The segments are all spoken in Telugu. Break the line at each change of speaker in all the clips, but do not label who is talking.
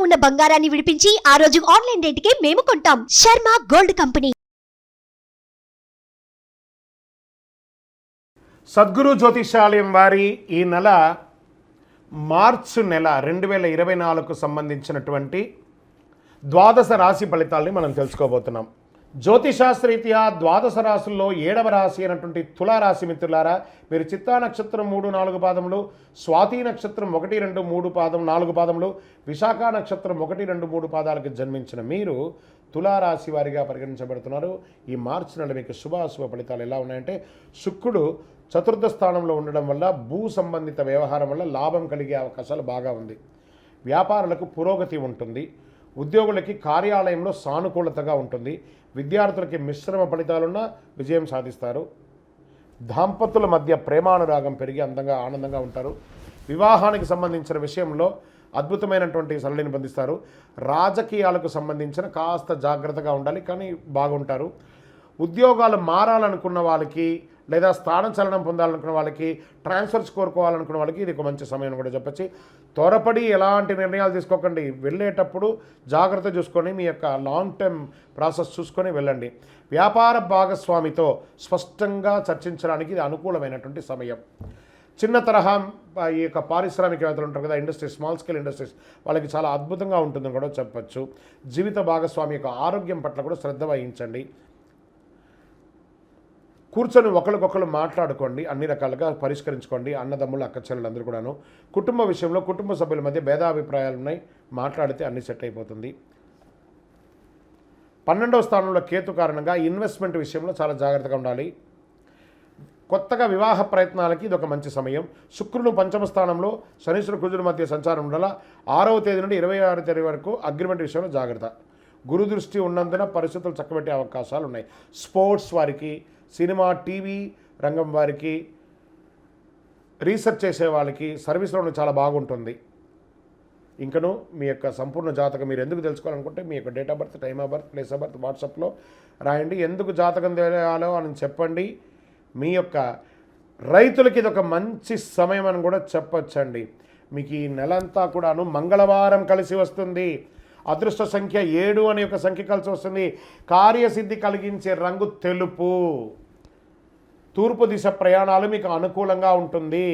ఉన్న బంగారాన్ని విడిపించి ఆ రోజు ఆన్లైన్ రేటుకే మేము కొంటాం. Sharma gold company.
సద్గురు జ్యోతిషాలయం వారి ఈ నెల మార్చి నెల 2024కు సంబంధించినటువంటి ద్వాదశ రాశి ఫలితాలని మనం తెలుసుకోబోతున్నాం. జ్యోతిశాస్త్రరీత్యా ద్వాదశ రాశుల్లో 7వ రాశి అయినటువంటి తులారాశి మిత్రులారా, మీరు చిత్తా నక్షత్రం 3-4 పాదములు, స్వాతి నక్షత్రం 1-2-3 పాదం 4 పాదములు, విశాఖ నక్షత్రం 1-2-3 పాదాలకు జన్మించిన మీరు తులారాశి వారిగా పరిగణించబడుతున్నారు. ఈ మార్చి నెల మీకు శుభాశుభ ఫలితాలు ఎలా ఉన్నాయంటే, శుక్రుడు చతుర్థ స్థానంలో ఉండడం వల్ల భూ సంబంధిత వ్యవహారం వల్ల లాభం కలిగే అవకాశాలు బాగా ఉంది. వ్యాపారులకు పురోగతి ఉంటుంది. ఉద్యోగులకి కార్యాలయంలో సానుకూలతగా ఉంటుంది. విద్యార్థులకి మిశ్రమ ఫలితాలున్న విజయం సాధిస్తారు. దాంపతుల మధ్య ప్రేమానురాగం పెరిగి అందంగా ఆనందంగా ఉంటారు. వివాహానికి సంబంధించిన విషయంలో అద్భుతమైనటువంటి సరళిని పొందిస్తారు. రాజకీయాలకు సంబంధించిన కాస్త జాగ్రత్తగా ఉండాలి, కానీ బాగుంటారు. ఉద్యోగాలు మారాలనుకున్న వాళ్ళకి లేదా స్థానచలనం పొందాలనుకున్న వాళ్ళకి, ట్రాన్స్ఫర్స్ కోరుకోవాలనుకున్న వాళ్ళకి ఇది ఒక మంచి సమయం కూడా చెప్పచ్చు. త్వరపడి ఎలాంటి నిర్ణయాలు తీసుకోకండి. వెళ్ళేటప్పుడు జాగ్రత్త చూసుకొని మీ యొక్క లాంగ్ టర్మ్ ప్రాసెస్ చూసుకొని వెళ్ళండి. వ్యాపార భాగస్వామితో స్పష్టంగా చర్చించడానికి ఇది అనుకూలమైనటువంటి సమయం. చిన్న తరహా ఈ యొక్క పారిశ్రామికవేత్తలు ఉంటారు కదా, ఇండస్ట్రీస్, స్మాల్ స్కేల్ ఇండస్ట్రీస్, వాళ్ళకి చాలా అద్భుతంగా ఉంటుందని కూడా చెప్పచ్చు. జీవిత భాగస్వామి యొక్క ఆరోగ్యం పట్ల కూడా శ్రద్ధ వహించండి. కూర్చొని ఒకరికొకరు మాట్లాడుకోండి, అన్ని రకాలుగా పరిష్కరించుకోండి. అన్నదమ్ములు, అక్కచెల్లెలు అందరూ కూడాను. కుటుంబ విషయంలో కుటుంబ సభ్యుల మధ్య భేదాభిప్రాయాలు ఉన్నాయి, మాట్లాడితే అన్ని సెట్ అయిపోతుంది. 12వ స్థానంలో కేతు కారణంగా ఇన్వెస్ట్మెంట్ విషయంలో చాలా జాగ్రత్తగా ఉండాలి. కొత్తగా వివాహ ప్రయత్నాలకి ఇది ఒక మంచి సమయం. శుక్రుడు 5వ స్థానంలో, శనీశ్వర కుజుల మధ్య సంచారం ఉండాల. 6వ తేదీ నుండి 26వ తేదీ వరకు అగ్రిమెంట్ విషయంలో జాగ్రత్త. గురు దృష్టి ఉన్నందున పరిస్థితులు చక్కబెట్టే అవకాశాలు ఉన్నాయి. స్పోర్ట్స్ వారికి, సినిమా టీవీ రంగం వారికి, రీసెర్చ్ చేసే వాళ్ళకి సర్వీస్లో చాలా బాగుంటుంది. ఇంకను మీ యొక్క సంపూర్ణ జాతకం మీరు ఎందుకు తెలుసుకోవాలనుకుంటే మీ యొక్క date of birth, time of birth, place of birth వాట్సాప్లో రాయండి. ఎందుకు జాతకం తెలియాలో అని చెప్పండి. మీ యొక్క రైతులకి ఇది ఒక మంచి సమయం అని కూడా చెప్పచ్చండి. మీకు ఈ నెలంతా కూడాను మంగళవారం కలిసి వస్తుంది. అదృష్ట సంఖ్య 7 అనే ఒక సంఖ్య కలిసి వస్తుంది. కార్యసిద్ధి కలిగించే రంగు తెలుపు. తూర్పు దిశ ప్రయాణాలు మీకు అనుకూలంగా ఉంటుంది.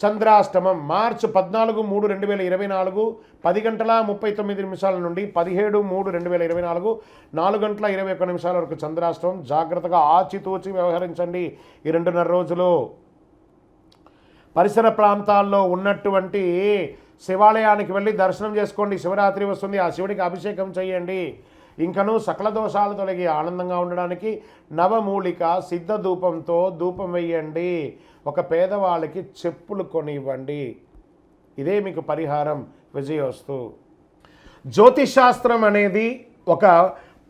చంద్రాష్టమం మార్చి 14/3/2024 10:39 నుండి 17/3/2024 4:21 వరకు చంద్రాష్టమం. జాగ్రత్తగా ఆచితూచి వ్యవహరించండి ఈ 2.5 రోజులు. పరిసర ప్రాంతాల్లో ఉన్నటువంటి శివాలయానికి వెళ్ళి దర్శనం చేసుకోండి. శివరాత్రి వస్తుంది, ఆ శివుడికి అభిషేకం చేయండి. ఇంకనూ సకల దోషాలు తొలగి ఆనందంగా ఉండడానికి నవమూలిక సిద్ధ ధూపంతో ధూపం వేయండి. ఒక పేదవాళ్ళకి చెప్పులు కొనివ్వండి. ఇదే మీకు పరిహారం. విజయోస్తు. జ్యోతిషాస్త్రం అనేది ఒక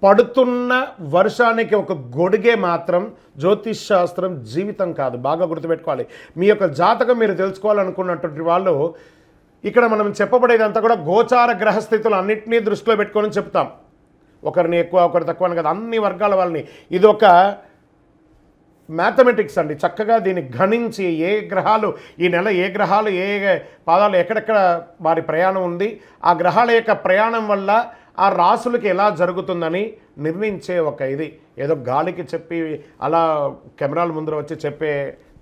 పడుతున్న వర్షానికి ఒక గొడుగే మాత్రం. జ్యోతిషాస్త్రం జీవితం కాదు, బాగా గుర్తుపెట్టుకోవాలి. మీ యొక్క జాతకం మీరు తెలుసుకోవాలనుకున్నటువంటి వాళ్ళు ఇక్కడ మనం చెప్పబడేదంతా కూడా గోచార గ్రహస్థితులు అన్నింటినీ దృష్టిలో పెట్టుకొని చెప్తాం. ఒకరిని ఎక్కువ ఒకరు తక్కువ అని కదా, అన్ని వర్గాల వాళ్ళని. ఇది ఒక మ్యాథమెటిక్స్ అండి. చక్కగా దీన్ని గణించి ఏ గ్రహాలు ఈ నెల, ఏ గ్రహాలు ఏ పాదాలు ఎక్కడెక్కడ వారి ప్రయాణం ఉంది, ఆ గ్రహాల యొక్క ప్రయాణం వల్ల ఆ రాసులకి ఎలా జరుగుతుందని నిర్ణయించే ఒక ఇది. ఏదో గాలికి చెప్పి అలా కెమెరాల ముందర వచ్చి చెప్పే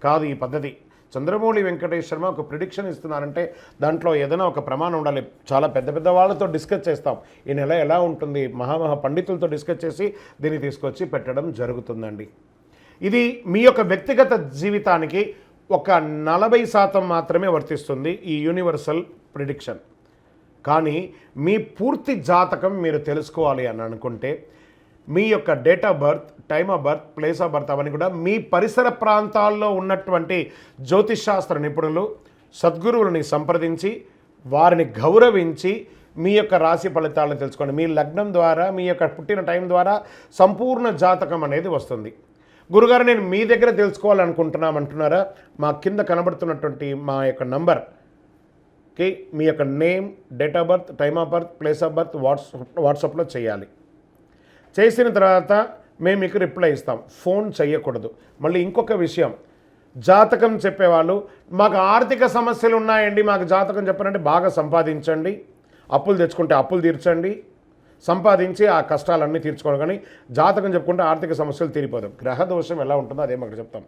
కాదు ఈ పద్ధతి. చంద్రమౌళి వెంకటేష్ శర్మ ఒక ప్రిడిక్షన్ ఇస్తున్నారంటే దాంట్లో ఏదైనా ఒక ప్రమాణం ఉండాలి. చాలా పెద్ద పెద్ద వాళ్ళతో డిస్కస్ చేస్తాం, ఈ నెల ఎలా ఉంటుంది, మహామహా పండితులతో డిస్కస్ చేసి దీన్ని తీసుకొచ్చి పెట్టడం జరుగుతుందండి. ఇది మీ యొక్క వ్యక్తిగత జీవితానికి ఒక 40% మాత్రమే వర్తిస్తుంది ఈ యూనివర్సల్ ప్రిడిక్షన్. కానీ మీ పూర్తి జాతకం మీరు తెలుసుకోవాలి అని అనుకుంటే మీ యొక్క date of birth, time of birth, place of birth అవన్నీ కూడా మీ పరిసర ప్రాంతాల్లో ఉన్నటువంటి జ్యోతిషాస్త్ర నిపుణులు, సద్గురువులని సంప్రదించి వారిని గౌరవించి మీ యొక్క రాశి ఫలితాలను తెలుసుకోండి. మీ లగ్నం ద్వారా, మీ యొక్క పుట్టిన టైం ద్వారా సంపూర్ణ జాతకం అనేది వస్తుంది. గురుగారు నేను మీ దగ్గర తెలుసుకోవాలనుకుంటున్నామంటున్నారా? మా కింద కనబడుతున్నటువంటి మా యొక్క నంబర్కి మీ యొక్క name, date of birth, time of birth, place of birth వాట్సాప్లో చేయాలి. చేసిన తర్వాత మేము మీకు రిప్లై ఇస్తాం. ఫోన్ చేయకూడదు. మళ్ళీ ఇంకొక విషయం, జాతకం చెప్పేవాళ్ళు మాకు ఆర్థిక సమస్యలు ఉన్నాయండి, మాకు జాతకం చెప్పారంటే బాగా సంపాదించండి, అప్పులు తెచ్చుకుంటే అప్పులు తీర్చండి, సంపాదించి ఆ కష్టాలన్నీ తీర్చుకోవాలి. కానీ జాతకం చెప్పుకుంటే ఆర్థిక సమస్యలు తీరిపోదు. గ్రహ దోషం ఎలా ఉంటుందో అదే మాకు చెప్తాం.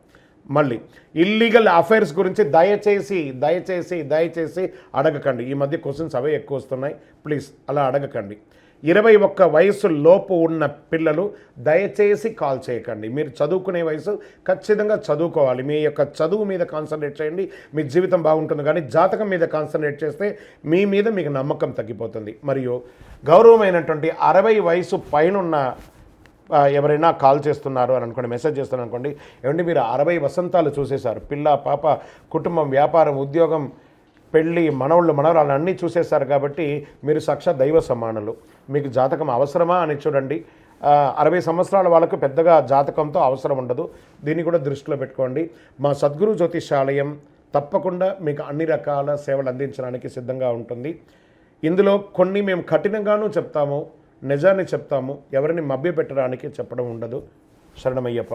మళ్ళీ ఇల్లీగల్ అఫైర్స్ గురించి దయచేసి దయచేసి దయచేసి అడగకండి. ఈ మధ్య క్వశ్చన్స్ అవే ఎక్కువ వస్తున్నాయి. ప్లీజ్ అలా అడగకండి. 21 వయసు లోపు ఉన్న పిల్లలు దయచేసి కాల్ చేయకండి. మీరు చదువుకునే వయసు ఖచ్చితంగా చదువుకోవాలి. మీ యొక్క చదువు మీద కాన్సన్ట్రేట్ చేయండి, మీ జీవితం బాగుంటుంది. కానీ జాతకం మీద కాన్సన్ట్రేట్ చేస్తే మీ మీద మీకు నమ్మకం తగ్గిపోతుంది. మరియు గౌరవమైనటువంటి 60 వయసు పైనున్న ఎవరైనా కాల్ చేస్తున్నారు అని అనుకోండి, మెసేజ్ చేస్తున్నారు అనుకోండి, ఏమంటే మీరు 60 వసంతాలు చూసేశారు, పిల్ల పాప కుటుంబం వ్యాపారం ఉద్యోగం పెళ్ళి మనవళ్ళు మనవరాలు అన్నీ చూసేశారు. కాబట్టి మీరు సాక్షాత్ దైవ సమానులు. మీకు జాతకం అవసరమా అని చూడండి. 60 సంవత్సరాల వాళ్ళకు పెద్దగా జాతకంతో అవసరం ఉండదు. దీన్ని కూడా దృష్టిలో పెట్టుకోండి. మా సద్గురు జ్యోతిషాలయం తప్పకుండా మీకు అన్ని రకాల సేవలు అందించడానికి సిద్ధంగా ఉంటుంది. ఇందులో కొన్ని మేము కఠినంగానూ చెప్తాము, నిజాన్ని చెప్తాము, ఎవరిని మభ్యపెట్టడానికి చెప్పడం ఉండదు. శరణమయ్యప్ప.